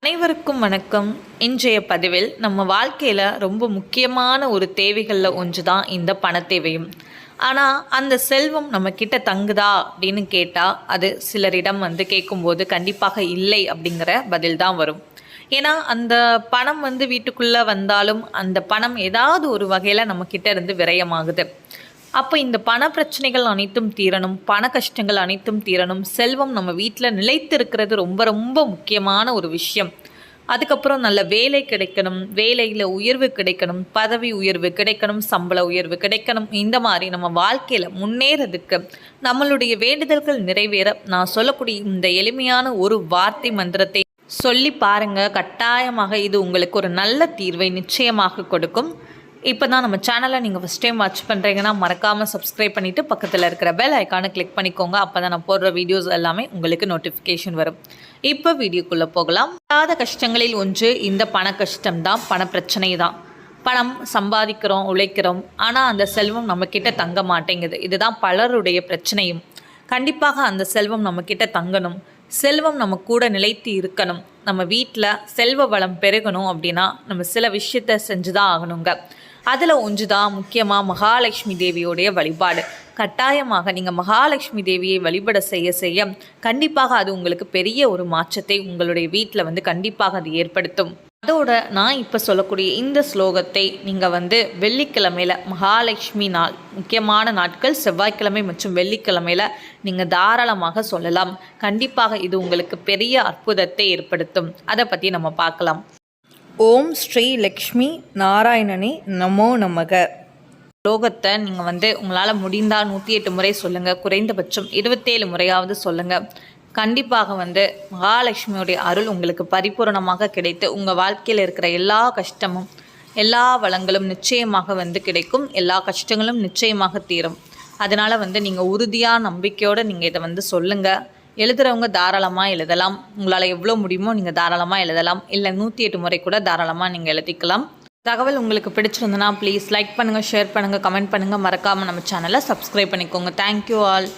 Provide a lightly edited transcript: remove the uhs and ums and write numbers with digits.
அனைவருக்கும் வணக்கம். இன்றைய பதிவில் நம்ம வாழ்க்கையில் ரொம்ப முக்கியமான ஒரு தேவைகளில் ஒன்று தான் இந்த பணத்தேவையும். ஆனால் அந்த செல்வம் நம்ம கிட்ட தங்குதா அப்படின்னு கேட்டால் அது சிலரிடம் கேட்கும்போது கண்டிப்பாக இல்லை அப்படிங்கிற பதில் தான் வரும். ஏன்னா அந்த பணம் வீட்டுக்குள்ளே வந்தாலும் அந்த பணம் ஏதாவது ஒரு வகையில் நம்மக்கிட்ட இருந்து விரயமாகுது. அப்போ இந்த பண பிரச்சனைகள் அனைத்தும் தீரணும், பண கஷ்டங்கள் அனைத்தும் தீரணும், செல்வம் நம்ம வீட்டில் நிலைத்து இருக்கிறது ரொம்ப ரொம்ப முக்கியமான ஒரு விஷயம். அதுக்கப்புறம் நல்ல வேலை கிடைக்கணும், வேலையில் உயர்வு கிடைக்கணும், பதவி உயர்வு கிடைக்கணும், சம்பள உயர்வு கிடைக்கணும். இந்த மாதிரி நம்ம வாழ்க்கையில் முன்னேறதுக்கு நம்மளுடைய வேண்டுதல்கள் நிறைவேற நான் சொல்லக்கூடிய இந்த எளிமையான ஒரு வார்த்தை மந்திரத்தை சொல்லி பாருங்கள். கட்டாயமாக இது உங்களுக்கு ஒரு நல்ல தீர்வை நிச்சயமாக கொடுக்கும். இப்போ தான் நம்ம சேனலை நீங்கள் ஃபஸ்ட் டைம் வாட்ச் பண்ணுறீங்கன்னா மறக்காமல் சப்ஸ்கிரைப் பண்ணிவிட்டு பக்கத்தில் இருக்கிற பெல் ஐக்கானை கிளிக் பண்ணிக்கோங்க. அப்போ தான் நான் போடுற வீடியோஸ் எல்லாமே உங்களுக்கு நோட்டிஃபிகேஷன் வரும். இப்போ வீடியோக்குள்ளே போகலாம். இல்லாத கஷ்டங்களில் ஒன்று இந்த பண கஷ்டம் தான், பண பிரச்சனை தான். பணம் சம்பாதிக்கிறோம், உழைக்கிறோம், ஆனால் அந்த செல்வம் நம்மக்கிட்ட தங்க மாட்டேங்குது. இதுதான் பலருடைய பிரச்சனையும். கண்டிப்பாக அந்த செல்வம் நம்மக்கிட்ட தங்கணும், செல்வம் நம்ம கூட நிலைத்து இருக்கணும். நம்ம வீட்டில் செல்வ வளம் பெருகணும் அப்படின்னா நம்ம சில விஷயத்த செஞ்சு தான் ஆகணுங்க. அதில் ஒன்று தான் முக்கியமாக மகாலட்சுமி தேவியோடைய வழிபாடு. கட்டாயமாக நீங்கள் மகாலட்சுமி தேவியை வழிபட செய்ய செய்ய கண்டிப்பாக அது உங்களுக்கு பெரிய ஒரு மாற்றத்தை உங்களுடைய வீட்டில் கண்டிப்பாக அது ஏற்படுத்தும். அதோட நான் இப்போ சொல்லக்கூடிய இந்த ஸ்லோகத்தை நீங்கள் வெள்ளிக்கிழமையில், மகாலட்சுமி நாள் முக்கியமான நாட்கள் செவ்வாய்க்கிழமை மற்றும் வெள்ளிக்கிழமையில் நீங்கள் தாராளமாக சொல்லலாம். கண்டிப்பாக இது உங்களுக்கு பெரிய அற்புதத்தை ஏற்படுத்தும். அதை பற்றி நம்ம பார்க்கலாம். ஓம் ஸ்ரீ லக்ஷ்மி நாராயணனே நமோ நமக. ஸ்லோகத்தை நீங்கள் உங்களால் முடிந்தால் 108 முறை சொல்லுங்கள், குறைந்தபட்சம் 27 முறையாவது சொல்லுங்கள். கண்டிப்பாக மகாலட்சுமியோடைய அருள் உங்களுக்கு பரிபூரணமாக கிடைத்து உங்கள் வாழ்க்கையில் இருக்கிற எல்லா கஷ்டமும் எல்லா வளங்களும் நிச்சயமாக கிடைக்கும். எல்லா கஷ்டங்களும் நிச்சயமாக தீரும். அதனால் நீங்கள் உறுதியாக நம்பிக்கையோடு நீங்கள் இதை சொல்லுங்கள். எழுதுகிறவங்க தாராளமாக எழுதலாம். உங்களால் எவ்வளோ முடியுமோ நீங்கள் தாராளமாக எழுதலாம். இல்லை 108 முறை கூட தாராளமாக நீங்கள் எழுதிக்கலாம். தகவல் உங்களுக்கு பிடிச்சிருந்ததுன்னா ப்ளீஸ் லைக் பண்ணுங்கள், ஷேர் பண்ணுங்கள், கமெண்ட் பண்ணுங்கள். மறக்காமல் நம்ம சேனலை சப்ஸ்கிரைப் பண்ணிக்கோங்க. Thank you all.